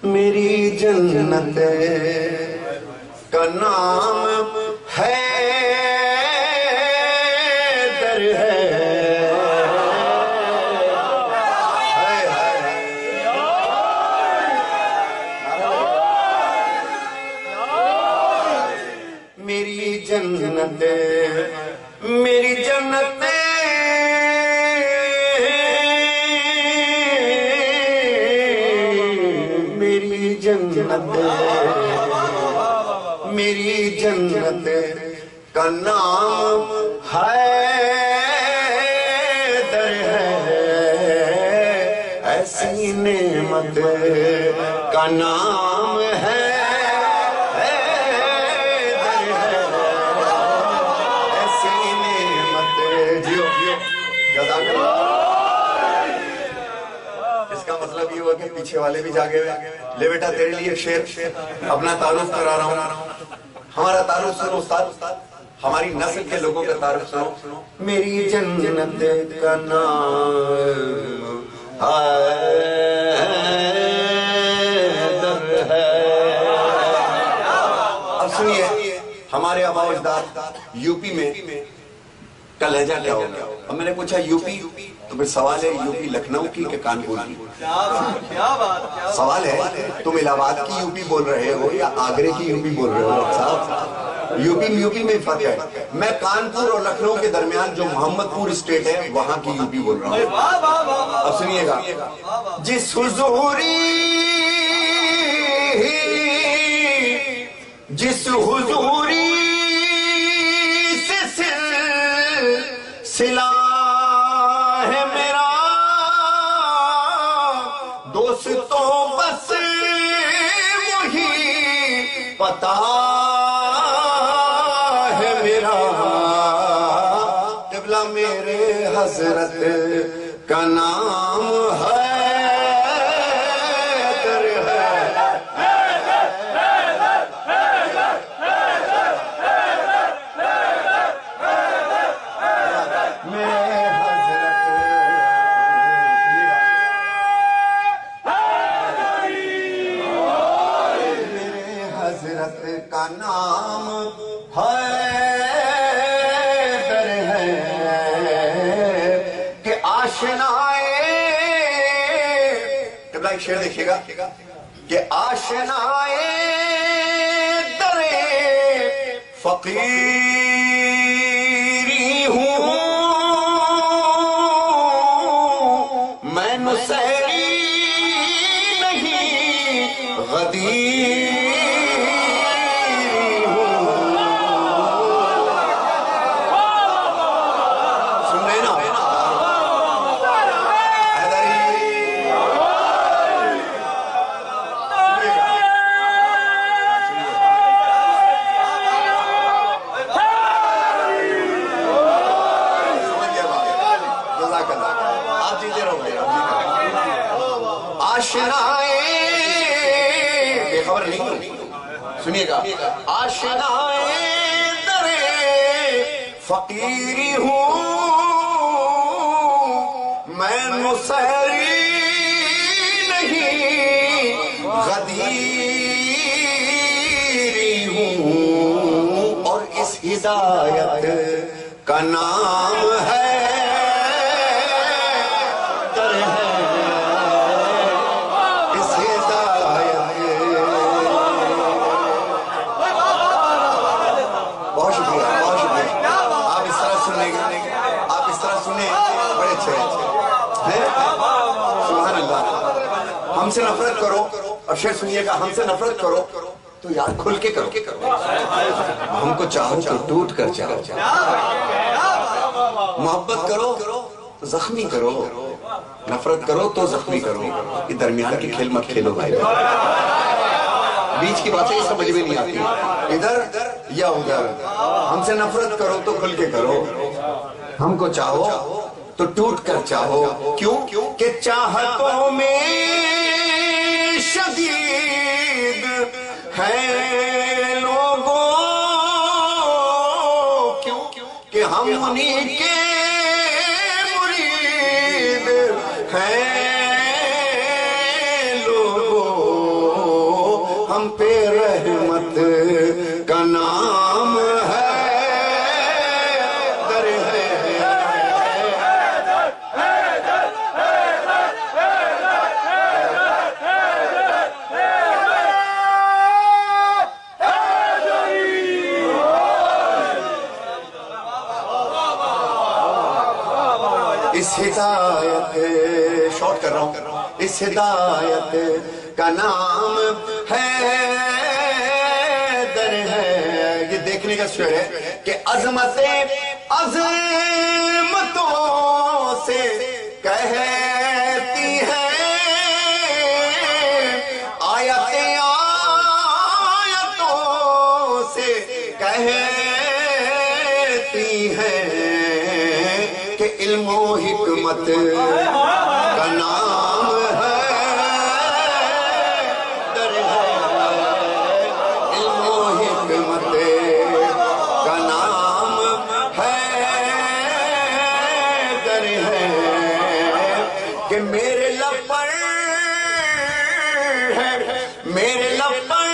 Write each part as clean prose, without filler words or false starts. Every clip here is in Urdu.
میری جنت کا نام ہے در ہے میری جنت میری جنت میری جنت میری جنت کا نام ہے در ہے ایسی نعمت کا نام ہے اس کا مطلب یہ ہوا کہ پیچھے والے بھی جاگے ہوئے لے بیٹا تیرے لیے شعر اپنا تعارف کرا رہا ہوں ہمارا تعارف سنو استاد ہماری نسل کے لوگوں کا تعارف سنو میری جنت کا نام حیدر ہے اب سنیے ہمارے آباء و اجداد یو پی میں کا لہجہ کیا ہوگا اب میں نے پوچھا یو پی تو پھر سوال ہے یو پی لکھنؤ کی کہ کانپور کی سوال ہے تم الہ آباد کی یو پی بول رہے ہو یا آگرے کی یو پی بول رہے ہو صاحب یو پی میں فرق ہے میں کانپور اور لکھنؤ کے درمیان جو محمد پور اسٹیٹ ہے وہاں کی یو پی بول رہا ہوں اب سنیے گا جس حضوری سے سلا ہے میرا دوستوں بس وہی پتا ہے میرا قبلہ میرے حضرت کا نام ہے کا نام حیدر ہے کہ آشنائے قبلہ ایک شعر دیکھئے گا کہ آشنائے در فقیری ہوں میں نسیری نہیں غدیر بے خبر نہیں سنیے گا آشنائے در فقیری ہوں میں نسیری نہیں غدیری ہوں اور اس ہدایت کا نام ہے ہم سے نفرت کرو اور شعر سنیے گا ہم سے نفرت کرو تو یار کھل کے کرو ہم کو چاہو تو ٹوٹ کر چاہو محبت کرو تو زخمی کرو نفرت کرو تو زخمی کرو یہ درمیان کی کھیل مت کھیلو بھائی بیچ کی باتیں سمجھ میں نہیں آتی ادھر یا ادھر ہم سے نفرت کرو تو کھل کے کرو ہم کو چاہو تو ٹوٹ کر چاہو کیوں کہ چاہتوں میں شدید ہے لوگوں کیوں کہ ہم انہی کے مرید ہیں لوگوں ہم پہ رحمت کا نام ہے در ہے اس ہدایت شارٹ کر رہا ہوں اس ہدایت کا نام ہے در ہے یہ دیکھنے کا شعر ہے کہ عظمتیں عظمتوں سے کہتی ہیں آیتیں آیتوں سے کہتی ہیں کہ علم و حکمت کا نام ہے در ہے علم و حکمت کا نام ہے در ہے کہ میرے لب پر ہے میرے لب پر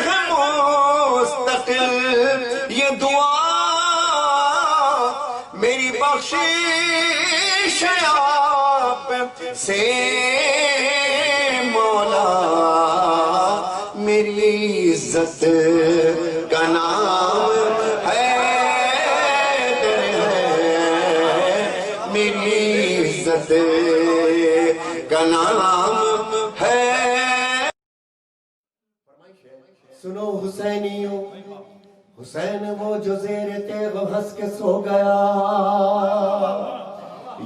ہے مستقل یہ دعا میری بخشش آپ سے مولا میری عزت کا نام ہے میری عزت کا نام ہے سنو حسینیوں حسین وہ جو زیر تیغ ہنس کے سو گیا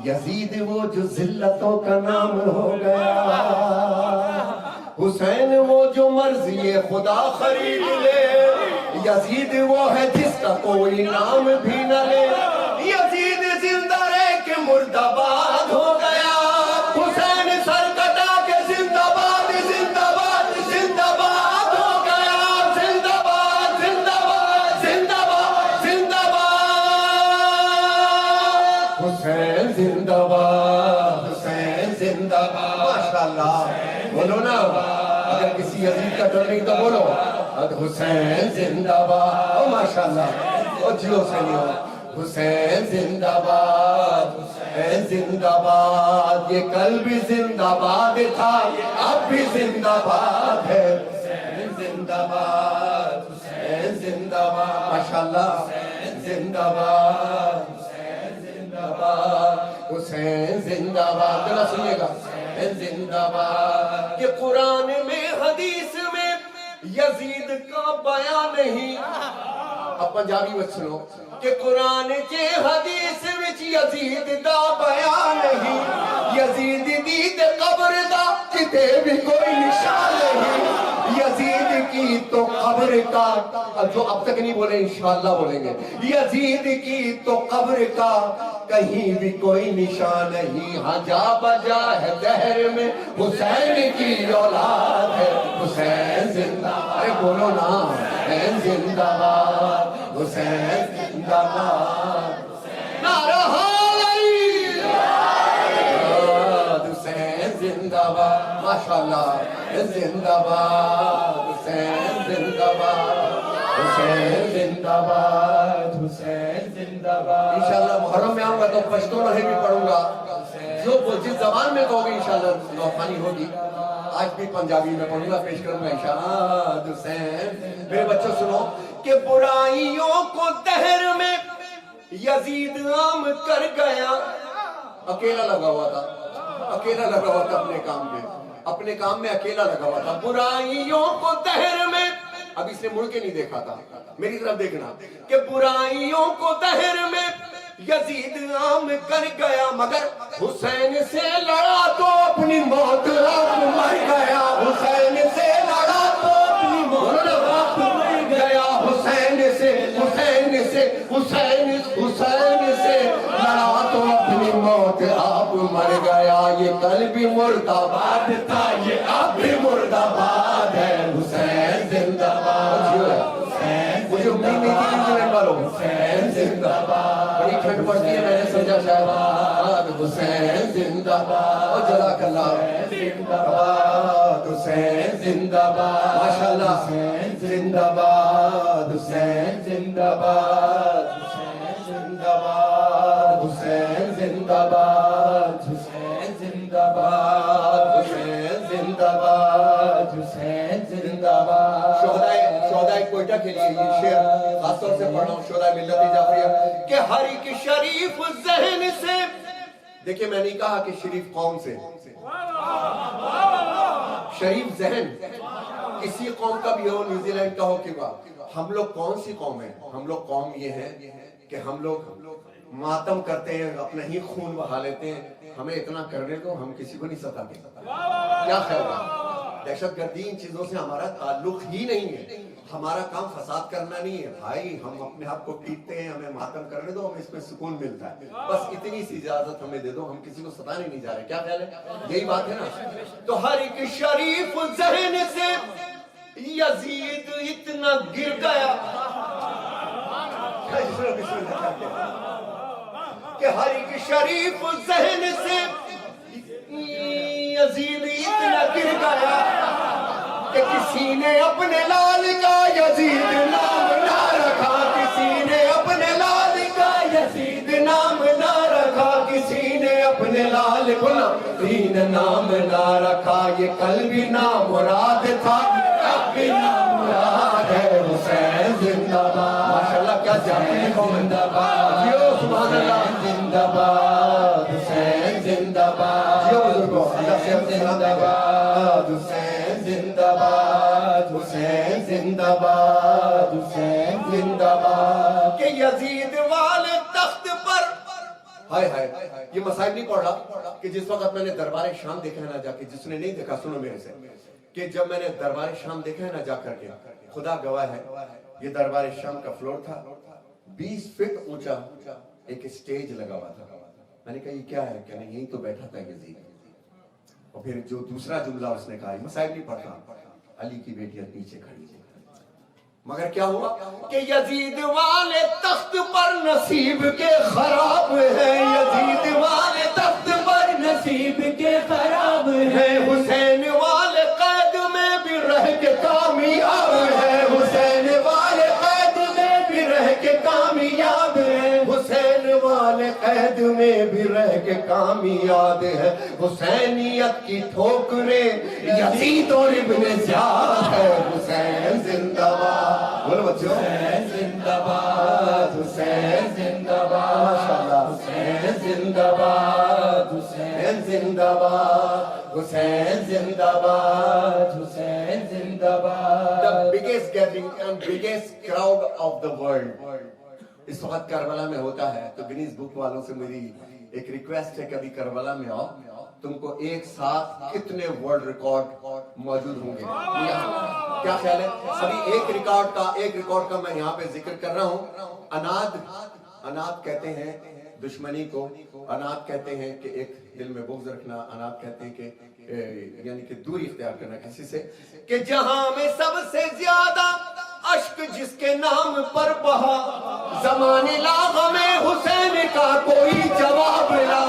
یزید وہ جو ذلتوں کا نام ہو گیا حسین وہ جو مرضی خدا خرید لے یزید وہ ہے جس کا کوئی نام بھی نہ لے یزید زندہ رہ کے مرد آباد ہو گیا حسین سر کٹا کے زندہ باد زندہ باد زندہ باد ہو گیا زندہ باد زندہ باد زندہ باد زندہ باد حسین زندہ باد حسین زندہ باد ماشاءاللہ بولو نا اگر کسی یزید کا ڈر نہیں تو بولو حسین زندہ باد او ماشاءاللہ او جی حسینیوں حسین زندہ باد حسین زندہ باد یہ کل بھی زندہ باد تھا اب بھی زندہ باد ہے حسین زندہ باد حسین زندہ باد ماشاءاللہ حسین زندہ باد حسین زندہ باد حسین زندہ باد ذرا سنیے گا حسین زندہ باد یہ قرآن میں حدیث میں یزید کا بیان نہیں اب پنجابی میں سنو کہ قرآن کے حدیث وچ یزید دا بیان نہیں یزید دی تے قبر دا کتے بھی کوئی نشان نہیں یزید کی تو قبر کا جو اب تک نہیں بولے انشاءاللہ بولیں گے یزید کی تو قبر کا کہیں بھی کوئی نشان نہیں ہاں جا بجا ہے دہر میں حسین کی اولاد ہے حسین زندہ ارے بولو نا حسین زندہ باد حسین زندہ باد نعرہ حیدری حسین زندہ باد ماشاءاللہ زندہ باد حسین زندہ باد حسین زندہ باد حسین زندہ باد انشاءاللہ محرم میں آؤں گا تو پشتو رہے بھی پڑھوں گا جو جس زبان میں کہو گی انشاءاللہ نوخانی ہوگی آج بھی پنجابی میں پڑھوں گا پیش کروں گا انشاءاللہ حسین میرے بچوں سنو کہ برائیوں کو دہر میں یزید عام کر گیا اکیلا لگا ہوا تھا اکیلا لگا ہوا تھا اپنے کام میں اکیلا لگا ہوا تھا برائیوں کو دہر میں اب اس نے مڑ کے نہیں دیکھا تھا میری طرف دیکھنا کہ برائیوں کو دہر میں یزید عام کر گیا مگر حسین سے لڑا تو اپنی موت آپ مر گیا حسین سے لڑا تو اپنی موت آپ مر گیا حسین سے لڑا تو اپنی موت آپ مر گیا یہ کل بھی مرد آباد تھا یہ اب بھی مرد آباد ہے حسین زندہ باد مجھے امید نہیں تھی انجینئر والوں حسین زندہ باد بڑی ٹھنڈ پڑتی ہے میں نے سمجھا شاید حسین زندہ باد جزاک اللہ زندہ باد حسین زندہ باد ماشاءاللہ حسین زندہ باد حسین زندہ باد حسین زندہ باد حسین زندہ باد حسین زندہ باد حسین زندہ باد حسین زندہ باد شہدائے کوئٹہ کے لیے یہ شعر خاص طور سے پڑھ رہا ہوں شہدائے ملت جعفریہ کہ ہر ایک شریف ذہن سے دیکھیں میں نہیں کہا کہ شریف قوم سے شریف ذہن کسی قوم کا بھی ہو نیوزی لینڈ کا ہو کیوبا ہم لوگ کون سی قوم ہیں ہم لوگ قوم یہ ہیں کہ ہم لوگ ماتم کرتے ہیں اپنا ہی خون بہا لیتے ہیں ہمیں اتنا کرنے کو ہم کسی کو نہیں ستاتے کیا خیال ہے دہشت گردی ان چیزوں سے ہمارا تعلق ہی نہیں ہے ہمارا کام فساد کرنا نہیں ہے بھائی ہم اپنے آپ کو پیٹتے ہیں ہمیں ماتم کرنے دو ہمیں اس میں سکون ملتا ہے بس اتنی سی اجازت ہمیں دے دو ہم کسی کو ستانے نہیں جا رہے کیا خیال ہے یہی بات ہے نا تو ہر ایک شریف ذہن سے یزید اتنا گر گیا کہ ہر ایک شریف ذہن سے یزید اتنا گر گیا کہ کسی نے اپنے لال کا یزید نام نہ رکھا کسی نے اپنے لال کا یزید نام نہ رکھا کسی نے اپنے لال کو نام نہ رکھا یہ کل بھی نامراد تھا اب بھی نامراد ہے حسین زندہ باد ماشاءاللہ کیا جانے زندہ باد جیو سبحان اللہ زندہ باد حسین زندہ باد جیو بزرگوں اللہ سے زندہ باد حسین زندہ باد حسین زندہ باد حسین زندہ باد کہ یزید والے تخت پر ہائے ہائے یہ مسائل نہیں پڑھ رہا کہ جس وقت میں نے دربار شام دیکھا ہے نا جا کے جس نے نہیں دیکھا سنو میرے سے کہ جب میں نے دربار شام دیکھا ہے نا جا کر کے خدا گواہ ہے یہ دربار شام کا فلور تھا 20 فٹ اونچا ایک سٹیج لگا ہوا تھا میں نے کہا یہ کیا ہے کہ نہیں یہی تو بیٹھا تھا یزید اور پھر جو دوسرا جملہ اس نے کہا مسائل نہیں پڑھتا علی کی بیٹیاں پیچھے کھڑی تھی مگر کیا ہوا کہ یزید والے تخت پر نصیب کے خراب ہیں یزید والے تخت پر نصیب کے خراب ہیں حسین والے قید میں بھی رہ کے کامیاب ہے حسین والے قید میں بھی رہ کے کامیاب ہے حسین والے قید میں بھی رہ کے کامیاب ہے حسینیت کی ٹھوکریں یزید اور ابن زیاد ہے حسین زندہ باد بولو بچوں حسین زندہ باد حسین زندہ باد ماشاءاللہ حسین زندہ باد حسین زندہ باد حسین زندہ باد حسین زندہ باد the biggest gathering and biggest crowd of the world اس وقت کربلا میں ہوتا ہے تو گنیز بک والوں سے میری ایک ریکویسٹ ہے کبھی کربلا میں آؤ تم کو ایک ساتھ کتنے ورلڈ ریکارڈ موجود ہوں گے کیا خیال ہے ابھی ایک ریکارڈ کا میں یہاں پہ ذکر کر رہا ہوں اناد کہتے ہیں دشمنی کو اناد کہتے ہیں کہ ایک دل میں بغض رکھنا اناد کہتے ہیں کہ یعنی کہ دوری اختیار کرنا کسی سے کہ جہاں میں سب سے زیادہ اشک جس کے نام پر بہا زمانے لا غمیں حسین کا کوئی جواب لا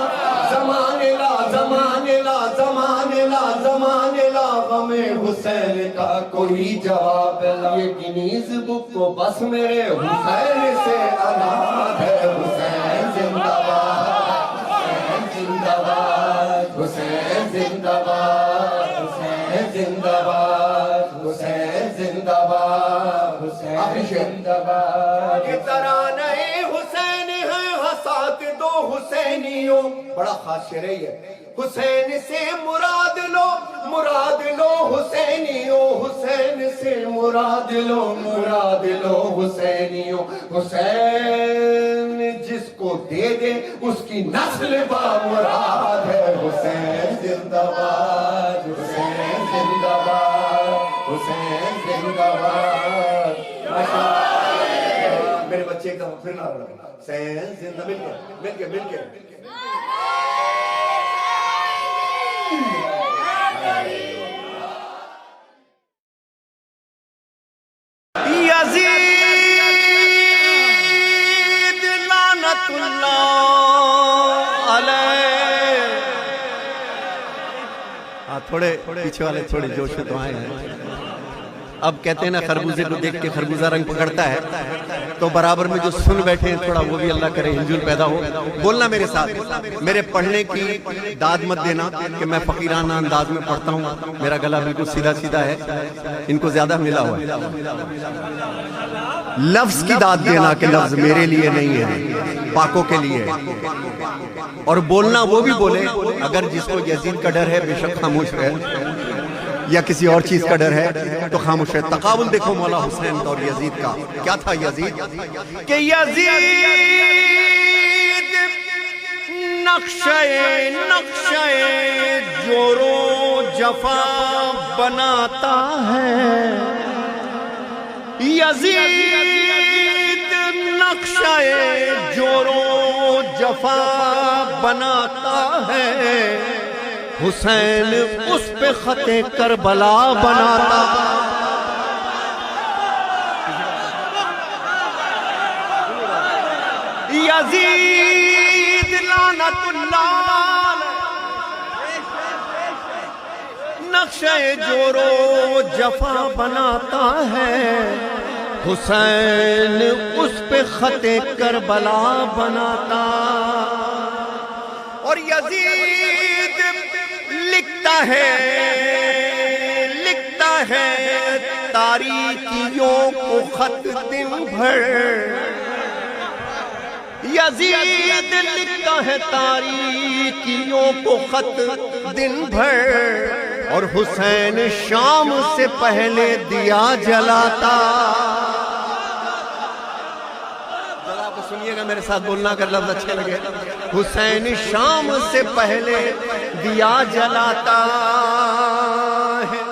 زمانے لا زمانے لا زمانے لا زمانے لا غمیں حسین کا کوئی جواب لا یہ گنیز بک کو بس میرے حسین سے اناد ہے حسین زندہ باد حسین زندہ باد حسین زندہ باد حسین زندہ باد حسین زندہ باد حسین زندہ باد یہ ترانہ حسین ہے حسات دو حسینیوں بڑا خاص شعر ہے حسین سے مراد لو حسینیوں حسین سے مراد لو حسینیوں حسین جس کو دے دے اس کی نسل با مراد ہے حسین زندہ باد حسین زندہ باد حسین زندہ باد میرے بچے ایک دفعہ پھر نہ رہا حسین زندہ مل کے یزید لعنت اللہ علیہ تھوڑے پیچھے والے تھوڑے جوش میں تو آئے ہیں. اب کہتے ہیں نا خربوزے کو دیکھ کے خربوزہ رنگ پکڑتا ہے, تو برابر میں جو سن بیٹھے ہیں تھوڑا وہ بھی اللہ کرے ہلجل پیدا ہو. بولنا میرے ساتھ, میرے پڑھنے کی داد مت دینا کہ میں فقیرانہ انداز میں پڑھتا ہوں, میرا گلا بالکل سیدھا سیدھا ہے, ان کو زیادہ ملا ہوا ہے. لفظ کی داد دینا کہ لفظ میرے لیے نہیں ہے, پاکوں کے لیے. اور بولنا وہ بھی بولے اگر جس کو یزید کا ڈر ہے بے شک خاموش ہے, یا کسی اور چیز کا ڈر ہے تو خاموش ہے. تقابل دیکھو مولا حسین اور یزید کا. کیا تھا یزید کہ یزید نقشے جور و جفا بناتا ہے. یزید نقشے جور و جفا بناتا ہے, حسین اس پہ خط کربلا بناتا. یزید لعنت اللہ نقشے جور و جفا بناتا ہے, حسین اس پہ خط کربلا بناتا. اور یزید لکھتا ہے تاریکیوں کو خط دن بھر. یزید لکھتا ہے تاریکیوں کو خط دن بھر, اور حسین شام سے پہلے دیا جلاتا. ذرا آپ سنیے گا میرے ساتھ بولنا اگر لفظ اچھے لگے. حسین شام سے پہلے دیا جلاتا ہے.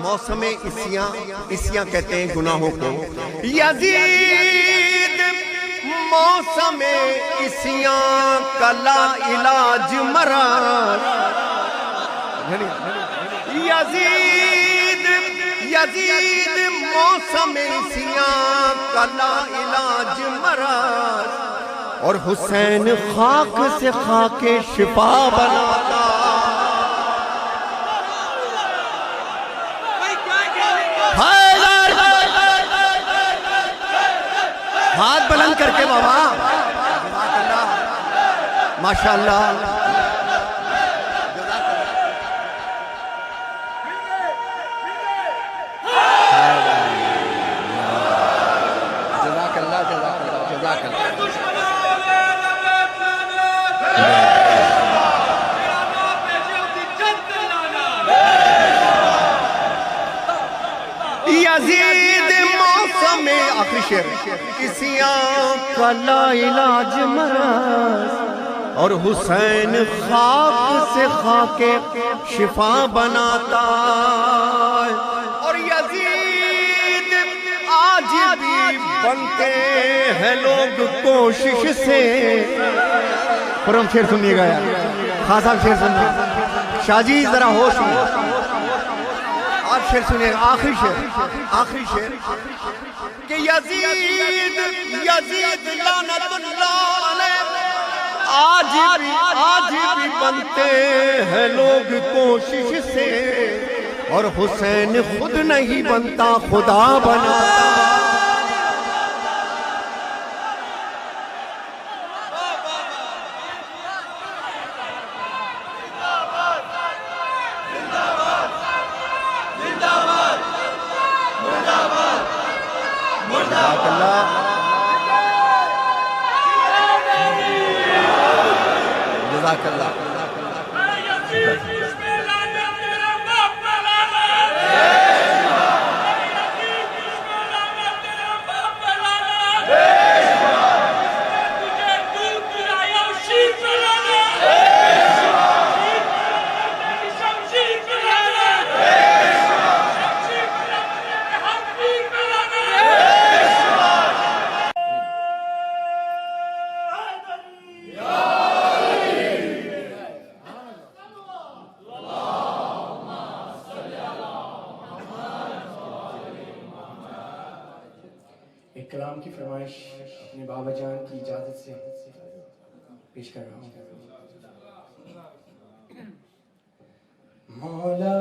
موسم عیسیاں کہتے ہیں گناہوں کو. یزید موسم عیسیاں کا لا علاج مرض. یزید موسم عیسیاں کا لا علاج مرض, اور حسین خاک سے خاک شفا بناتا. ہاتھ بلند کر کے بابا, ماشاءاللہ. جزاک اللہ, جزاک اللہ, جزاک اللہ. یزید موسم آخری شعر عیسیاں کا لا علاج مرض, اور حسین خاک سے خاک شفا بناتا. اور یزید آج بھی بنتے ہیں لوگ کوشش سے. پرم شعر سنیے گا یار, خان صاحب شعر سنیے. شاہ جی ذرا ہوش میں آپ شعر سنیے. آخری شعر کہ یزید لعنت اللہ علیہ آج بھی بنتے ہیں لوگ کوشش سے, اور حسین خود نہیں بنتا خدا بناتا. جزاک اللہ. کلام کی فرمائش اپنے بابا جان کی اجازت سے پیش کر رہا ہوں. مولا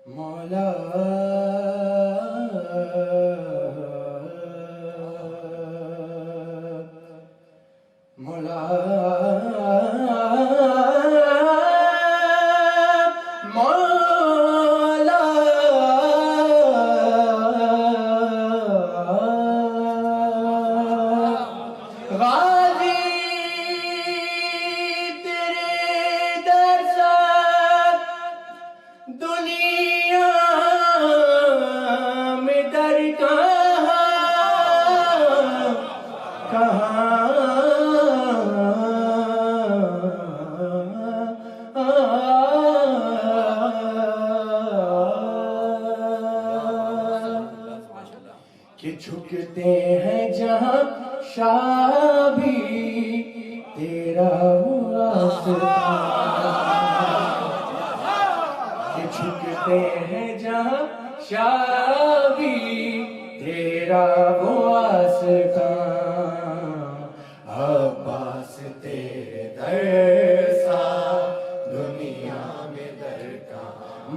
مولا مولا کہ جھکتے ہیں جہاں شاہ بھی تیرا واسطہ، کہ جھکتے ہیں جہاں شاہ بھی تیرا واسطہ، عباس تیرے در سا دنیا میں در کا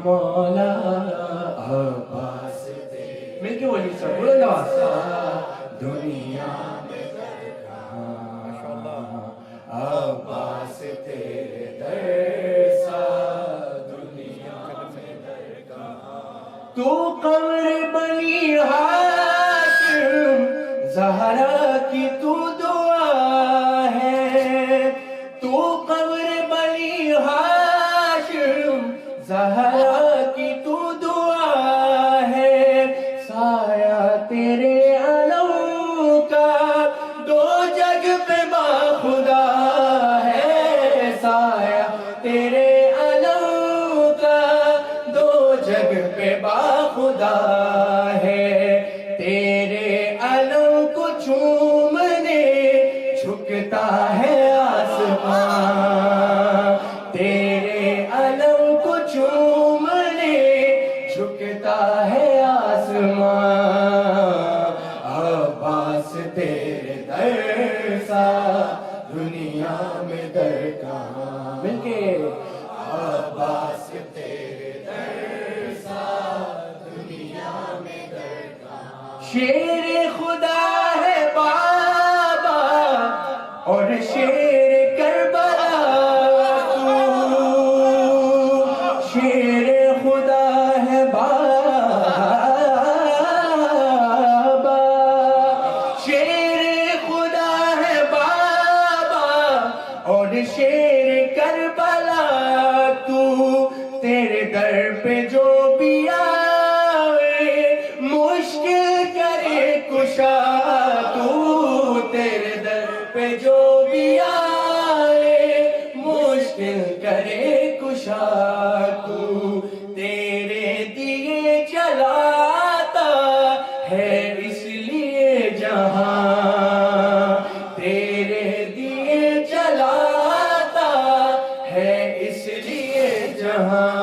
مولا، عباس تیرے مل کے بولیے سب بولو نواسا دنیا میں در کا عباس تیرے در سا دنیا میں در کا، تو قمر بنی ہاشم زہرا کی تو دعا ہے، تو قمر بنی ہاشم زہرا کی تو دعا ہے، سایہ تیرے علم کا دو جگ پہ باخدا ہے، سایہ تیرے علم کا دو جگ پہ باخدا ہے، تیرے علم کو چومنے جھکتا ہے آسمان، تیرے علم کو چومنے جھکتا ہے آسمان، عباس تیرے در سا دنیا میں در کہاں، مل کے عباس تیرے در سا دنیا میں در کہاں، شیر خدا ہے بابا اور شیر کربلا تو، شیر خدا ہے بابا، شیر خدا ہے بابا اور شیر کربلا تو، تیرے در پہ جو بھی آئے مشکل کرے کشا تو، تیرے در پہ جو بھی آئے مشکل کرے کشا تو، تیرے دیے جلاتا ہے اس لیے جہاں، تیرے دیے جلاتا ہے اس لیے جہاں،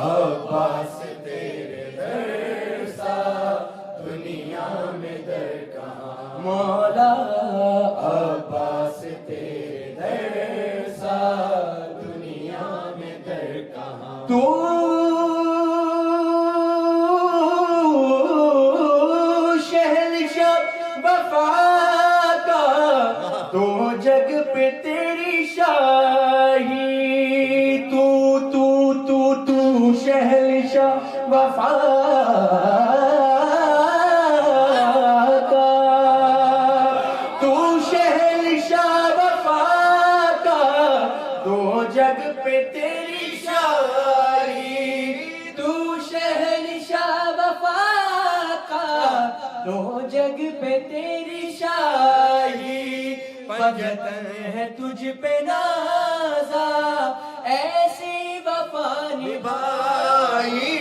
عباس تیرے در سا دنیا میں در کہاں مولا، عباس تیرے در سا دنیا میں در کہاں، تو شہنشاہ وفا کا دو جگ پہ تیری شاہی، تو شہنشاہ وفا کا، تو شہنشاہ وفا کا دو جگ پہ تیری شاہی، تو شہنشاہ وفا کا دو جگ پہ تیری شاہی، پنجتن ہے تجھ پہ نازا ایسی وفا نبھائی،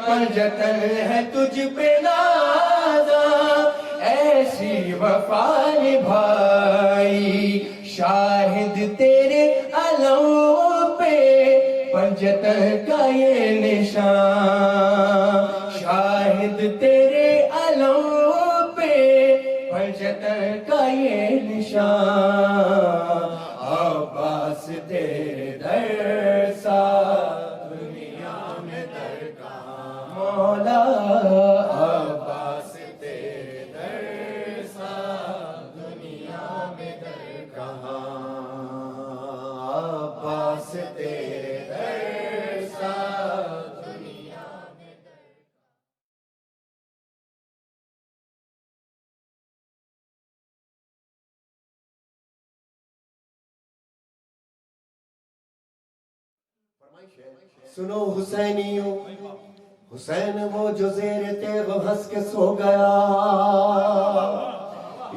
پنجتن ہے تجھ پہ نازا ایسی وفا نبھائی، شاہد تیرے علم پہ پنجتن کا یہ نشان، شاہد تیرے علم نشان عباس تیرے در سا دنیا میں در کہاں مولا عباس تیرے در سا دنیا میں در کہاں عباس تیرے در سا دنیا میں در سنو حسینیوں حسین وہ جو زیر تیغ ہنس کے سو گیا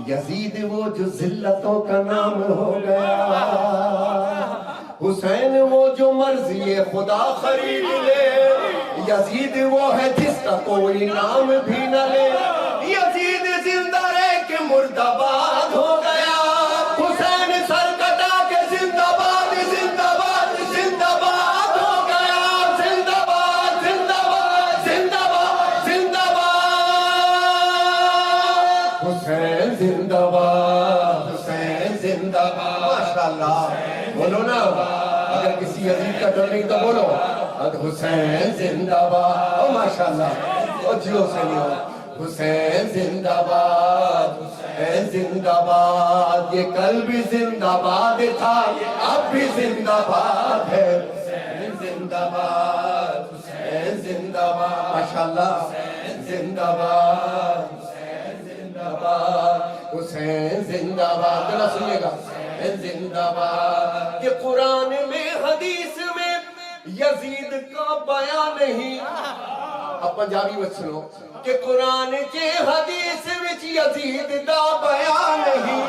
یزید وہ جو ذلتوں کا نام ہو گیا حسین وہ جو مرضی خدا خرید لے یزید وہ ہے جس کا کوئی نام بھی نہ لے یزید زندہ رہ کے مردہ باد ہو گیا حسین سر کٹا کے زندہ باد زندہ باد زندہ باد ہو گیا زندہ باد زندہ باد زندہ باد زندہ باد حسین زندہ باد حسین زندہ باد ماشاءاللہ بولو نا اگر کسی یزید کا ڈر نہیں تو بولو حسین زندہ باد او ماشاءاللہ او جیو سے نہیں ہو حسین زندہ باد حسین زندہ باد یہ کل بھی زندہ باد تھا یہ اب بھی زندہ باد ہے حسین زندہ باد حسین زندہ باد ماشاءاللہ حسین زندہ باد حسین زندہ باد حسین زندہ باد ذرا سنیے گا حسین زندہ باد یہ قرآن میں حدیث میں یزید کا بیان نہیں اب پنجابی میں سنو کہ قرآن کے حدیث وچ یزید دا بیان نہیں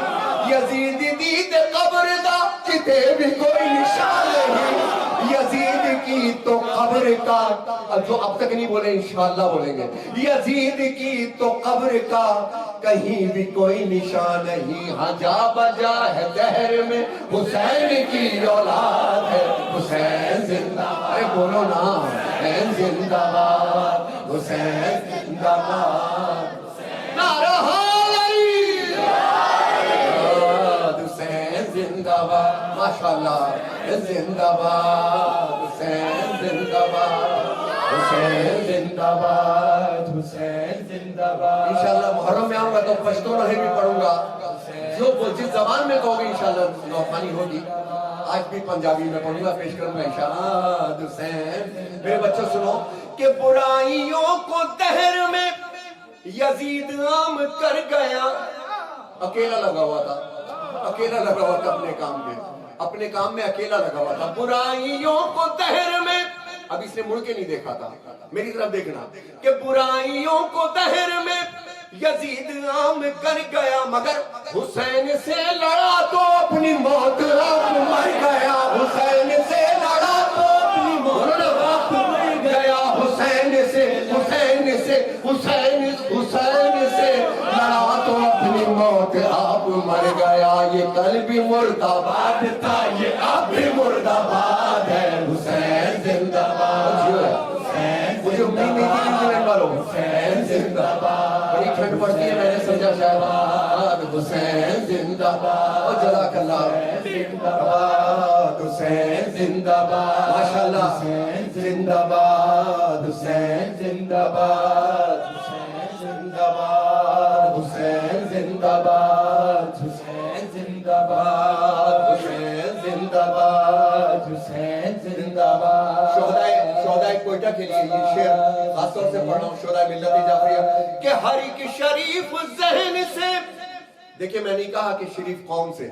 یزید دی تے قبر دا کتے بھی کوئی نشان نہیں یزید کی تو قبر کا جو اب تک نہیں بولے انشاءاللہ بولیں گے یزید کی تو قبر کا کہیں بھی کوئی نشان نہیں ہاں جا بجا ہے دہر میں حسین کی اولاد ہے حسین زندہ ارے بولو نا حسین زندہ باد حسین زندہ باد نعرہ حیدری حسین زندہ باد ماشاءاللہ زندہ باد حسین زندہ باد حسین زندہ باد حسین زندہ باد انشاءاللہ محرم میں آؤں گا تو پشتو رہے بھی پڑھوں گا جو جس زبان میں کہو گے انشاءاللہ نوخانی ہوگی آج بھی پنجابی میں پڑھوں گا پیش کروں گا انشاءاللہ حسین میرے بچوں سنو کہ برائیوں کو دہر میں یزید عام کر گیا اکیلا لگا ہوا تھا اکیلا لگا ہوا تھا اپنے کام میں اکیلا لگا ہوا تھا برائیوں کو دہر میں اب اس نے مڑ کے نہیں دیکھا تھا میری طرف دیکھنا کہ برائیوں کو دہر میں یزید عام کر گیا مگر حسین سے لڑا تو اپنی موت آپ مر گیا حسین سے لڑا تو اپنی موت آپ مر گیا حسین سے لڑا تو اپنی موت آپ مر گیا یہ کل بھی مرد آباد تھا یہ اب بھی مرد آباد ہے حسین زندہ باد مجھے امید نہیں تھی انجلینڈ والوں حسین زندہ باد بڑی ٹھنڈ پڑتی ہے میں نے سمجھا شاید حسین زندہ باد اور جزاک اللہ زندہ باد حسین زندہ باد ماشاءاللہ حسین زندہ باد حسین زندہ باد حسین زندہ باد حسین زندہ باد حسین زندہ باد حسین زندہ باد حسین زندہ باد شہدائے کوئٹہ کے لیے یہ شعر خاص طور سے پڑھ رہا ہوں شہدائے ملت جعفریہ کہ ہر ایک شریف ذہن سے دیکھیں میں نہیں کہا کہ شریف قوم سے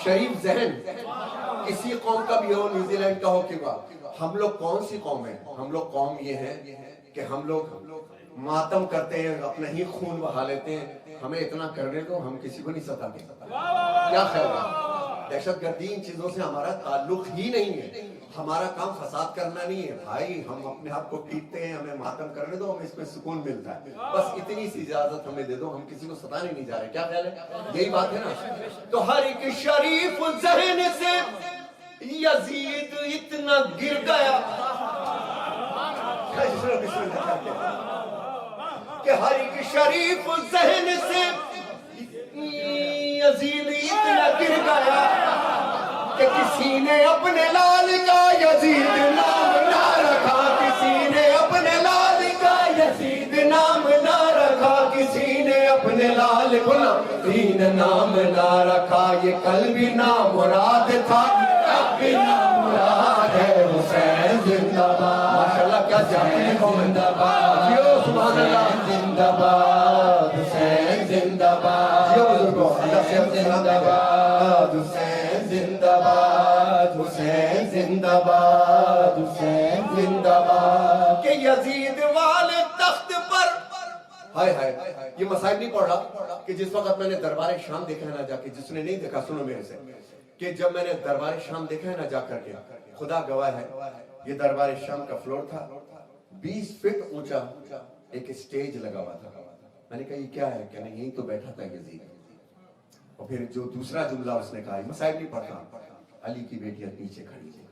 شریف ذہن کسی قوم کا بھی ہو نیوزی لینڈ کا ہو کہ ہم لوگ کون سی قوم ہیں ہم لوگ قوم یہ ہیں کہ ہم لوگ ماتم کرتے ہیں اپنا ہی خون بہا لیتے ہیں ہمیں اتنا کرنے کو ہم کسی کو نہیں ستاتے کیا خیال ہے دہشت گردی ان چیزوں سے ہمارا تعلق ہی نہیں ہے ہمارا کام فساد کرنا نہیں ہے بھائی ہم اپنے آپ کو پیٹتے ہیں ہمیں ماتم کرنے دو ہمیں اس میں سکون ملتا ہے بس اتنی سی اجازت ہمیں دے دو ہم کسی کو ستانے نہیں جا رہے کیا خیال ہے یہی بات ہے نا تو ہر ایک شریف ذہن سے یزید اتنا گر گیا کہ ہر ایک شریف ذہن سے یزید اتنا گر گیا کہ کسی نے اپنے لال کا یزید نام نہ رکھا، کسی نے اپنے لال کا یزید نام نہ رکھا، کسی نے اپنے لال غلام نام نہ رکھا۔ یہ کل بھی نامراد تھا، اب بھی نامراد ہے۔ حسین زندہ باد، ماشاءاللہ کیا جانے کو زندہ باد، جیو سبحان اللہ، زندہ باد حسین زندہ باد، جیو بزرگوں اللہ سے زندہ باد حسین زندہ باد، حسین زندہ باد، حسین زندہ باد۔ کہ یزید والے تخت پر، ہائے ہائے یہ مصائب نہیں پڑھ رہا کہ جس وقت میں نے دربار شام دیکھا ہے نہ جا کے، جس نے نہیں دیکھا سنو میرے سے، کہ جب میں نے دربار شام دیکھا ہے نہ جا کر کے، خدا گواہ ہے یہ دربار شام کا فلور تھا، 20 فٹ اونچا ایک اسٹیج لگا ہوا تھا۔ میں نے کہا یہ کیا ہے؟ کہنے یہیں تو بیٹھا تھا یزید۔ اور پھر جو دوسرا جملہ اس نے کہا، مصائب نہیں پڑھتا، علی کی بیٹیاں پیچھے کھڑی تھی،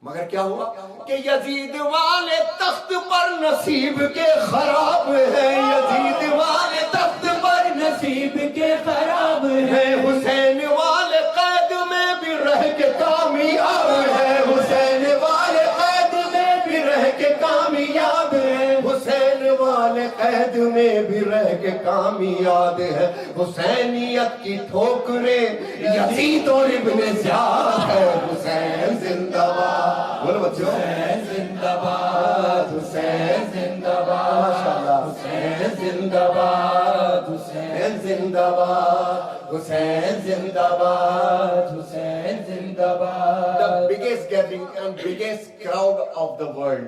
مگر کیا ہوا کہ یزید والے تخت پر نصیب کے خراب ہیں، یزید والے تخت پر نصیب کے خراب ہیں، حسین والے قید میں بھی رہ کے کامیاب ہے، حسین والے قید میں بھی رہ کے کامیاب ہے، حسین والے قید میں بھی رہ کے کامیاب ہے۔ حسینیت کی ٹھوکریں یزید اور ابن زیاد ہے۔ حسین زندہ باد، بولو بچوں، حسین زندہ باد، حسین زندہ باد، ماشاءاللہ حسین زندہ باد، حسین زندہ باد، حسین زندہ باد، حسین زندہ باد۔ The biggest gathering and biggest crowd of the world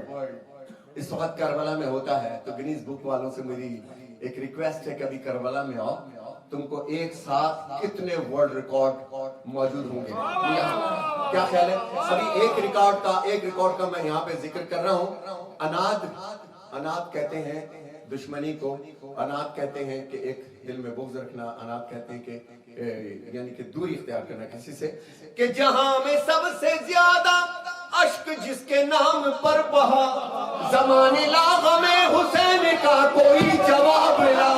اس وقت کربلا میں ہوتا ہے، تو گنیز بک والوں سے میری ایک ریکویسٹ ہے کہ ابھی کربلا میں آؤ، تم کو ایک ساتھ کتنے ورلڈ ریکارڈ موجود ہوں گے، کیا خیال ہے؟ ابھی ایک ریکارڈ کا میں یہاں پہ ذکر کر رہا ہوں۔ اناد کہتے ہیں دشمنی کو، اناد کہتے ہیں کہ ایک دل میں بغض رکھنا، اناد کہتے ہیں کہ یعنی کہ دوری اختیار کرنا کسی سے، کہ جہاں میں سب سے زیادہ اشک جس کے نام پر بہا، زمانے لا غمیں حسین کا کوئی جواب لا،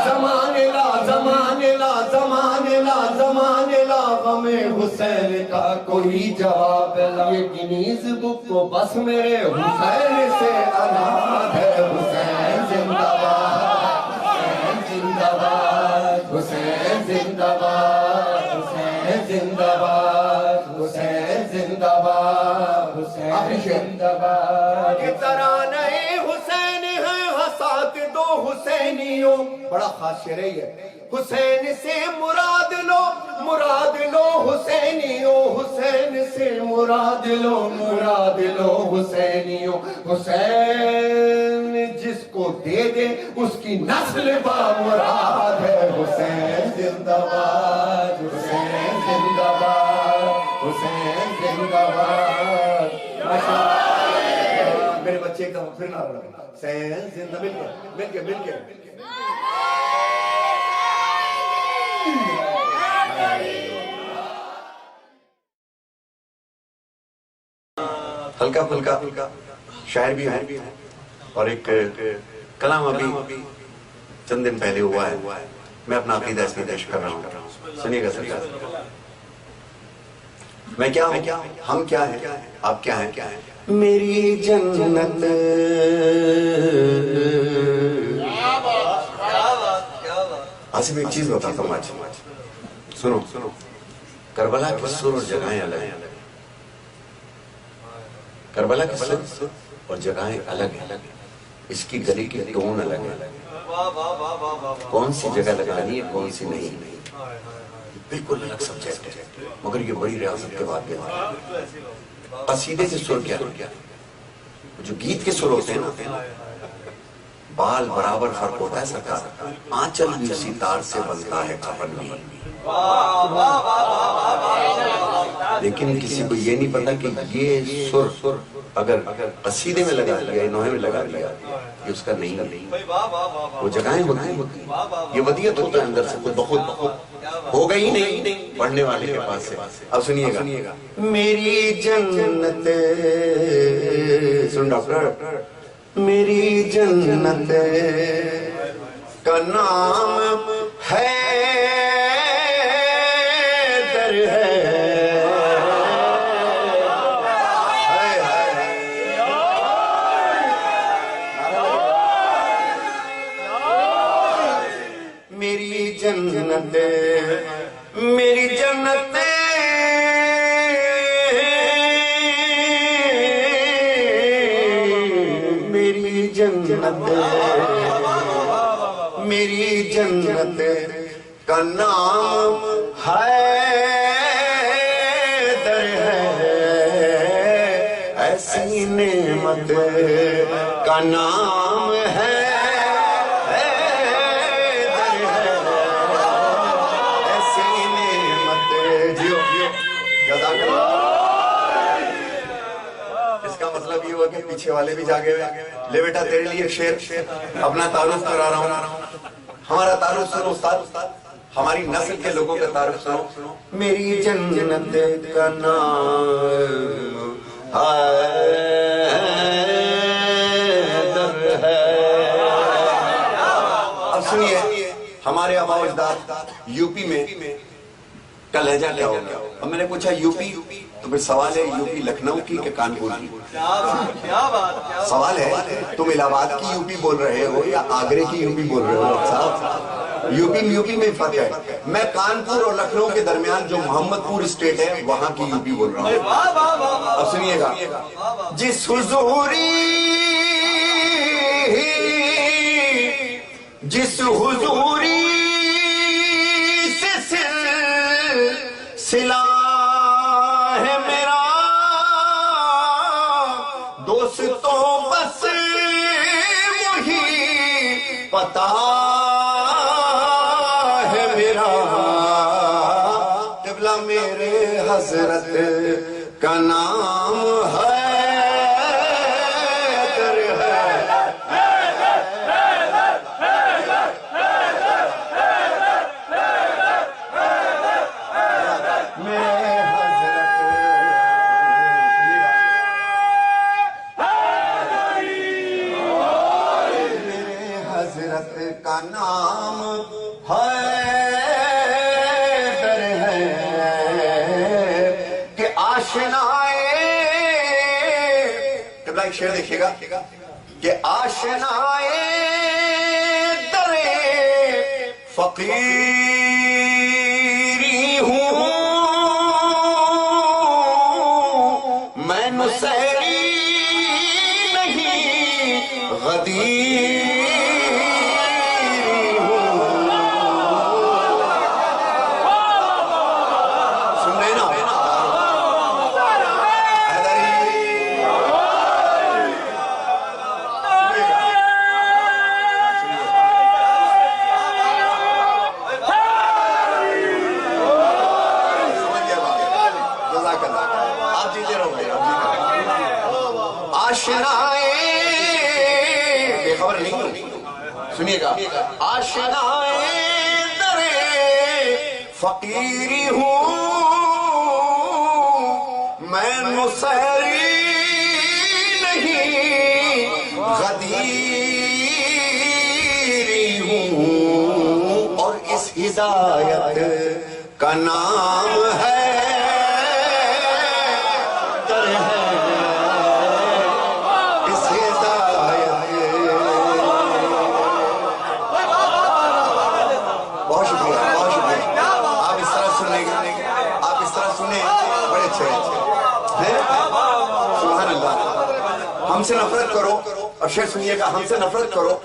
زمانے لا زمانے لا زمانے لا زمانے لا غمیں حسین کا کوئی جواب لا۔ یہ گنیز بک کو بس میرے حسین سے اناد ہے۔ حسین زندہ باد، حسین زندہ باد، حسین زندہ باد، حسین زندہ باد، حسین زندہ باد، حسین زندہ باد۔ کہ ترانہ حسین ہے حسات دو حسینیوں، بڑا خاص شعر ہے یہ، حسین سے مراد لو مراد لو حسینیوں، حسین سے مراد لو مراد لو حسینیوں، حسین جس کو دے دے اس کی نسل بامراد ہے۔ حسین زندہ باد، حسین زندہ باد، حسین زندہ باد، ماشاءاللہ۔ میرے بچے ایک دفعہ پھر نہ بڑھا، حسین زندہ، مل کے ہلکا پھلکا شاعر بھی ہے، اور ایک کلام ابھی چند دن پہلے ہوا ہے، میں اپنا عقیدہ اس میں پیش کر رہا ہوں، سنیے گا سرکار۔ میں کیا ہوں، ہم کیا ہیں، آپ کیا ہیں؟ میری جنت آصف ایک چیز بتاتا ہوں آج، سنو، کربلا کی سر اور جگہیں الگ ہیں، کربلا کی سر اور جگہیں الگ ہیں، اس کی گلی کی ٹون الگ ہے، کون سی جگہ لگانی ہے کون سی نہیں، بالکل الگ سبجیکٹ ہے، مگر یہ بڑی ریاضت کے بعد ہے۔ قصیدے کے سر کیا ہے، جو گیت کے سر ہوتے ہیں نا، بال برابر فرق ہوتا ہے سرکار، آنچل بھی اسی تار سے بنتا ہے کفن بھی، لیکن کسی کو یہ نہیں پتا کہ یہ سر اگر قصیدے میں لگا لیا، نوحے میں لگا لیا، یہ اس کا نہیں، وہ جگہیں ہوتی ہیں، یہ ودیت ہوتا ہے اندر سے خود بخود، ہوگا ہی نہیں پڑھنے والے کے پاس سے۔ اب سنیے گا، میری جنت، سن ڈاکٹر، میری جنت کا نام ہے میری جنت میری جنت میری جنت میری جنت کا نام حیدر ہے ایسی نعمت کا نام ہے اس کا مطلب یہ ہوا کہ پیچھے والے بھی جاگے ہوئے لے بیٹا تیرے لیے شعر اپنا تعارف کرا رہا ہوں ہمارا تعارف سنو استاد ہماری نسل کے لوگوں کا تعارف سنو میری جنت کا نام حیدر ہے اب سنیے ہمارے آباء و اجداد یو پی میں کا لہجہ کیا ہوگا اب میں نے پوچھا یو پی تو پھر سوال ہے یو پی لکھنؤ کی کہ کانپور کی سوال ہے تم الہ آباد کی یو پی بول رہے ہو یا آگرے کی یو پی بول رہے ہو صاحب یو پی میں فرق ہے میں کانپور اور لکھنؤ کے درمیان جو محمد پور اسٹیٹ ہے وہاں کی یو پی بول رہا ہوں اب سنیے گا جس حضوری سے سلسلہ ہے میرا دوستوں بس وہی پتا ہے میرا قبلہ میرے حضرت کا نام ہے کا نام حیدر ہے کہ آشنائے قبلہ ایک شعر دیکھیے گا کہ آشنائے در فقیری ہوں میں نصیری نہیں غدیر بے خبر نہیں سنیے گا آشنائے در فقیری ہوں میں نصیری نہیں غدیری ہوں اور اس ہدایت کا نام ہے ہم سے نفرت کرو اور شعر سنیے گا ہم سے نفرت کرو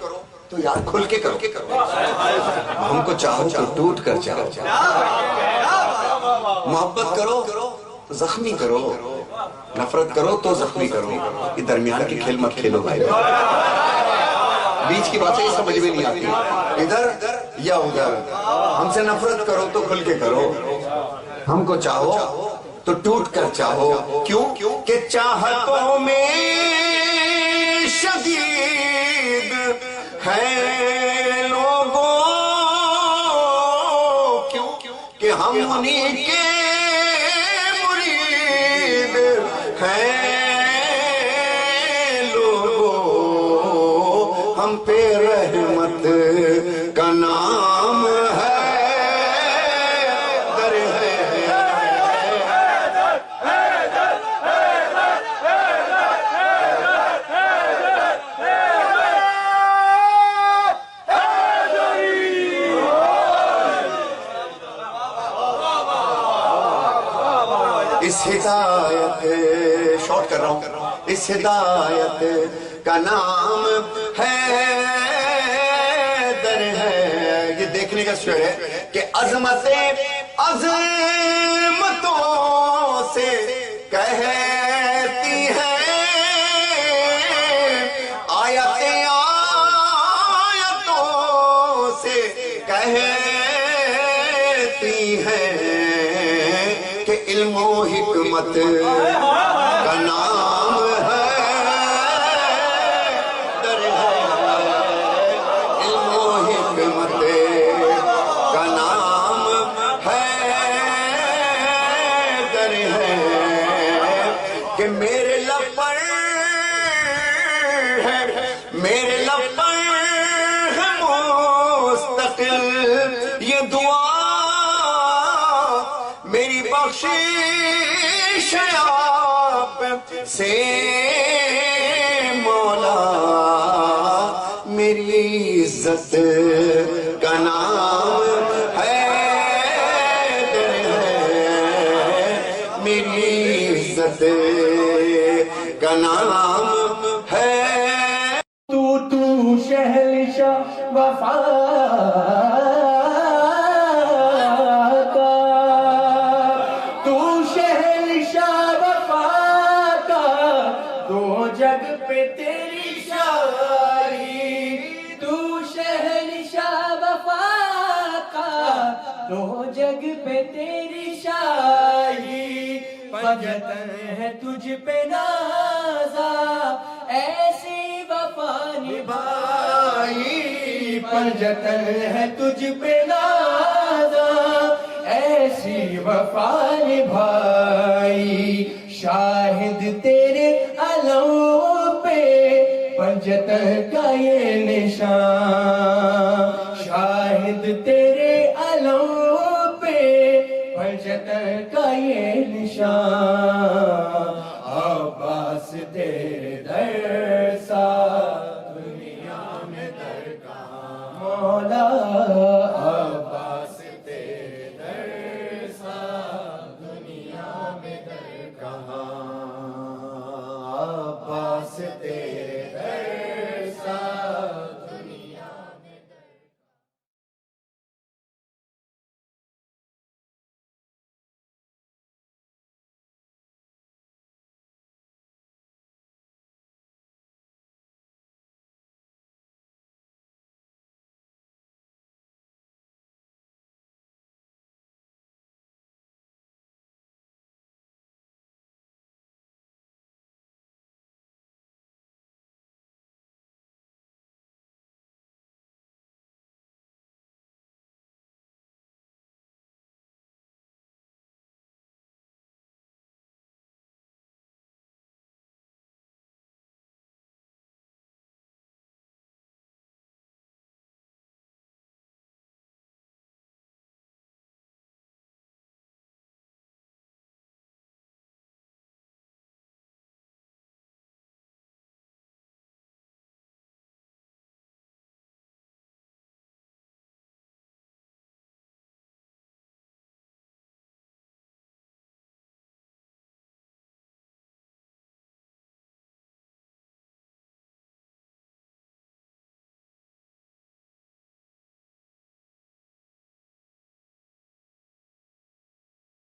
تو یار کھل کے کرو ہم کو چاہو تو ٹوٹ کر چاہو محبت کرو تو زخمی کرو نفرت کرو تو زخمی کرو یہ درمیان کی کھیل مت کھیلو بھائی بیچ کی باتیں سمجھ میں نہیں آتی ادھر یا ادھر ہم سے نفرت کرو تو کھل کے کرو ہم کو چاہو تو ٹوٹ کر چاہو کیوں کہ چاہتوں میں شدید ہے لوگوں کیوں کہ ہم انہیں کے مرید ہیں لوگوں ہم پہ رحمت کا نام ہے اس ہدایت شارٹ کر رہا ہوں اس ہدایت کا نام ہے در ہے یہ دیکھنے کا شعر ہے کہ عظمتیں عظمتوں سے کہتی ہیں آیتیں آیتوں سے کہتی ہیں کہ علم و حکمت کا نام ہے در ہے علم و حکمت کا نام ہے در ہے کہ میرے لب پر ہے میرے لب پر ہے مستقل یہ دعا میری بخشش آپ سے مولا میری عزت کا نام ہے میری عزت کا نام ہے تو شہنشاہ وفا کا تو شہنشاہ وفا کا دو جگ پہ تیری شاہی تو شہنشاہ وفا کا دو جگ پہ تیری شاہی پنجتن ہے تجھ پہ نازا ایسی وفا نبھائی پنجتن ہے تجھ پہ نازا ایسی وفا نبھائی شاہد تیرے علم پہ پنجتن کا یہ نشان شاہد تیرے علم پہ پنجتن کا یہ نشان